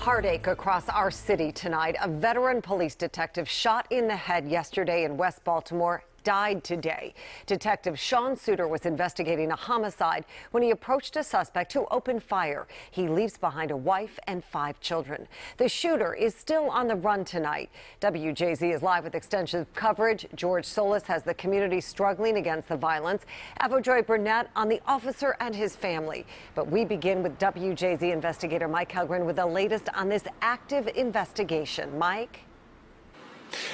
Heartache across our city tonight. A veteran police detective shot in the head yesterday in West Baltimore died today. Detective Sean Suter was investigating a homicide when he approached a suspect who opened fire. He leaves behind a wife and 5 children. The shooter is still on the run tonight. WJZ is live with extensive coverage. George Solis has the community struggling against the violence. Avojoy Burnett on the officer and his family. But we begin with WJZ investigator Mike Helgren with the latest on this active investigation. Mike?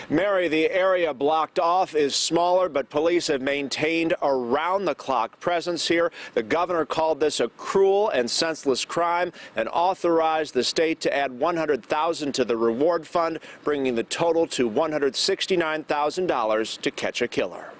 Mary, the area blocked off is smaller, but police have maintained around-the-clock presence here. The governor called this a cruel and senseless crime and authorized the state to add $100,000 to the reward fund, bringing the total to $169,000 to catch a killer.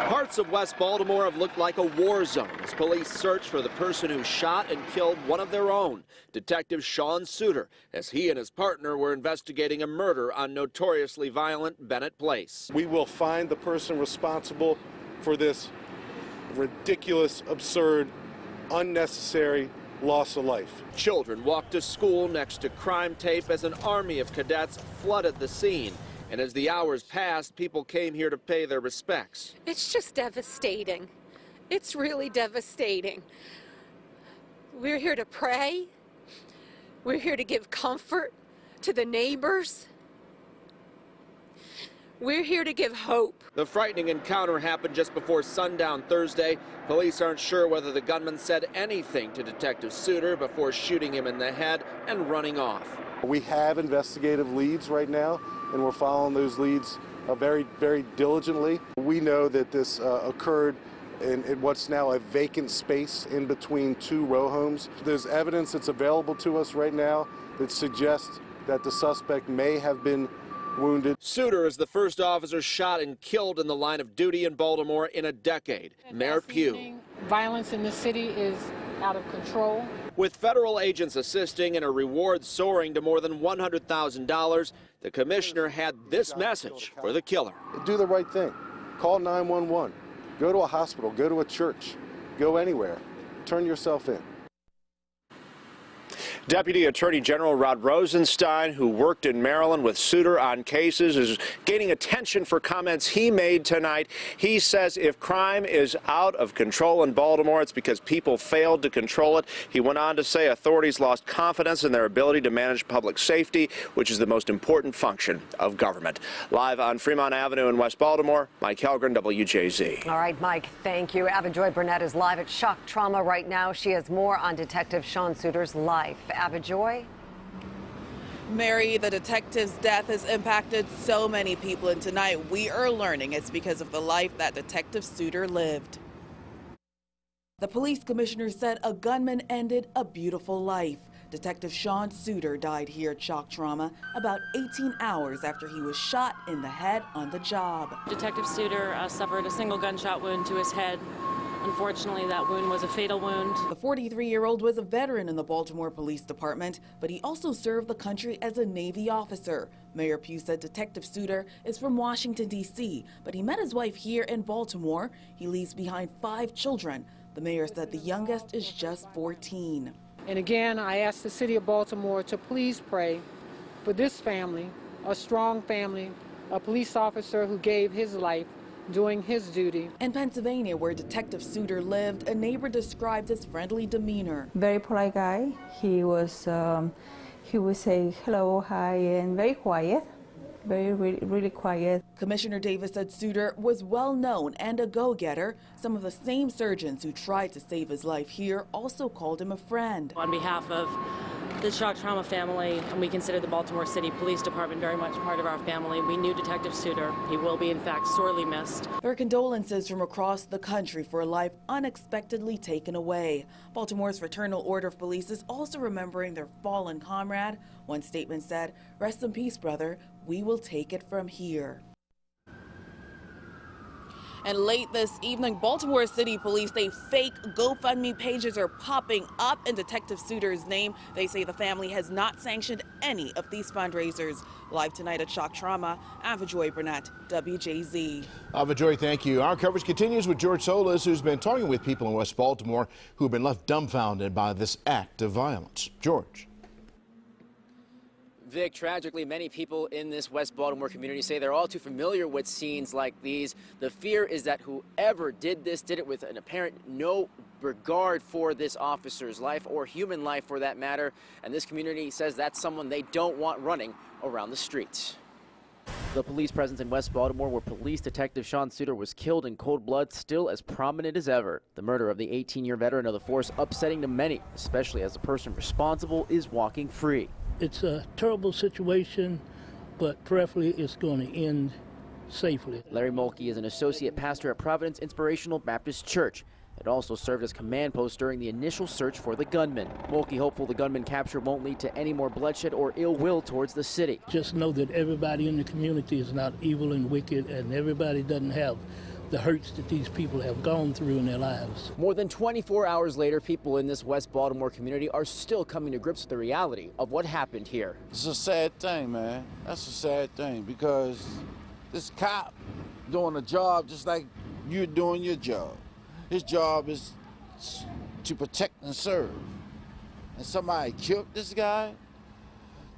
Parts of West Baltimore have looked like a war zone as police search for the person who shot and killed one of their own, Detective Sean Suter, as he and his partner were investigating a murder on notoriously violent Bennett Place. We will find the person responsible for this ridiculous, absurd, unnecessary loss of life. Children walked to school next to crime tape as an army of cadets flooded the scene. And as the hours passed, people came here to pay their respects. It's just devastating. It's really devastating. We're here to pray. We're here to give comfort to the neighbors. We're here to give hope. The frightening encounter happened just before sundown Thursday. Police aren't sure whether the gunman said anything to Detective Suter before shooting him in the head and running off. We have investigative leads right now, and we're following those leads very, very diligently. We know that this occurred in what's now a vacant space in between 2 row homes. There's evidence that's available to us right now that suggests that the suspect may have been wounded. Suter is the first officer shot and killed in the line of duty in Baltimore in a decade. Mayor Pugh. Violence in the city is out of control. With federal agents assisting and a reward soaring to more than $100,000, the commissioner had this message for the killer. Do the right thing. Call 911. Go to a hospital. Go to a church. Go anywhere. Turn yourself in. Deputy Attorney General Rod Rosenstein, who worked in Maryland with Suter on cases, is gaining attention for comments he made tonight. He says if crime is out of control in Baltimore, it's because people failed to control it. He went on to say authorities lost confidence in their ability to manage public safety, which is the most important function of government. Live on Fremont Avenue in West Baltimore, Mike Helgren, WJZ. All right, Mike, thank you. Avojoy Burnett is live at Shock Trauma right now. She has more on Detective Sean Suter's life. Avojoy? Mary, the detective's death has impacted so many people, and tonight we are learning it's because of the life that Detective Suter lived. The police commissioner said a gunman ended a beautiful life. Detective Sean Suter died here at Shock Trauma about 18 hours after he was shot in the head on the job. Detective Suter suffered a single gunshot wound to his head. Unfortunately, that wound was a fatal wound. The 43-year-old was a veteran in the Baltimore Police Department, but he also served the country as a Navy officer. Mayor Pugh said Detective Suter is from Washington, D.C., but he met his wife here in Baltimore. He leaves behind 5 children. The mayor said the youngest is just 14. And again, I ask the city of Baltimore to please pray for this family, a strong family, a police officer who gave his life doing his duty. In Pennsylvania, where Detective Suter lived, a neighbor described his friendly demeanor. Very polite guy. He would say hello, hi, and very quiet. Really quiet. Commissioner Davis said Suter was well known and a go-getter. Some of the same surgeons who tried to save his life here also called him a friend. On behalf of the Shock Trauma family, and we consider the Baltimore City Police Department very much part of our family. We knew Detective Suter. He will be, in fact, sorely missed. There are condolences from across the country for a life unexpectedly taken away. Baltimore's Fraternal Order of Police is also remembering their fallen comrade. One statement said, "Rest in peace, brother. We will take it from here." And late this evening, Baltimore City Police say fake GoFundMe pages are popping up in Detective Suter's name. They say the family has not sanctioned any of these fundraisers. Live tonight at Shock Trauma, I'm Joy Burnett, WJZ. Joy, thank you. Our coverage continues with George Solis, who's been talking with people in West Baltimore who have been left dumbfounded by this act of violence. George. Vic, tragically, many people in this West Baltimore community say they're all too familiar with scenes like these. The fear is that whoever did this did it with an apparent no regard for this officer's life or human life for that matter. And this community says that's someone they don't want running around the streets. The police presence in West Baltimore, where police detective Sean Suter was killed in cold blood, still as prominent as ever. The murder of the 18-year veteran of the force upsetting to many, especially as the person responsible is walking free. It's a terrible situation, but prayerfully it's going to end safely. Larry Mulkey is an associate pastor at Providence Inspirational Baptist Church. It also served as command post during the initial search for the gunman. Mulkey hopeful the gunman capture won't lead to any more bloodshed or ill will towards the city. Just know that everybody in the community is not evil and wicked, and everybody doesn't have the hurts that these people have gone through in their lives. More than 24 hours later, people in this West Baltimore community are still coming to grips with the reality of what happened here. It's a sad thing, man. That's a sad thing, because this cop doing a job just like you're doing your job. His job is to protect and serve. And somebody killed this guy.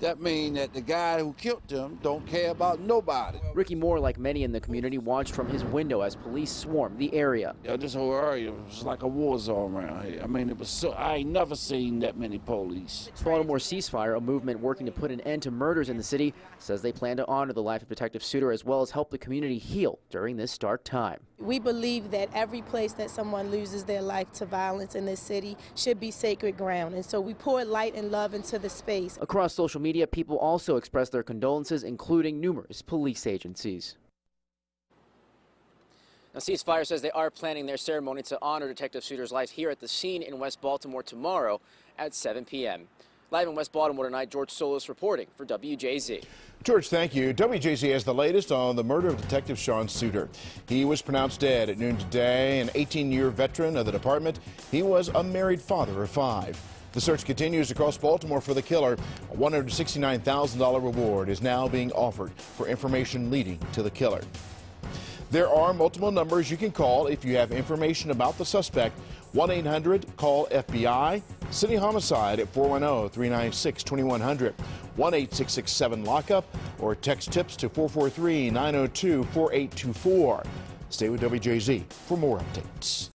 That means that the guy who killed him don't care about nobody. Ricky Moore, like many in the community, watched from his window as police swarmed the area. Yeah, this whole area was like a war zone around here. I mean, it was so, I ain't never seen that many police. Baltimore Ceasefire, a movement working to put an end to murders in the city, says they plan to honor the life of Detective Suter as well as help the community heal during this dark time. We believe that every place that someone loses their life to violence in this city should be sacred ground, and so we pour light and love into the space. Across social media, people also expressed their condolences, including numerous police agencies. Now, Ceasefire says they are planning their ceremony to honor Detective Suter's life here at the scene in West Baltimore tomorrow at 7 p.m. Live in West Baltimore tonight, George Solis reporting for WJZ. George, thank you. WJZ has the latest on the murder of Detective Sean Suter. He was pronounced dead at noon today, an 18-year veteran of the department. He was a married father of 5. The search continues across Baltimore for the killer. A $169,000 reward is now being offered for information leading to the killer. There are multiple numbers you can call if you have information about the suspect. 1-800-CALL-FBI, City Homicide at 410-396-2100, 1-866-7-LOCKUP, or text tips to 443-902-4824. Stay with WJZ for more updates.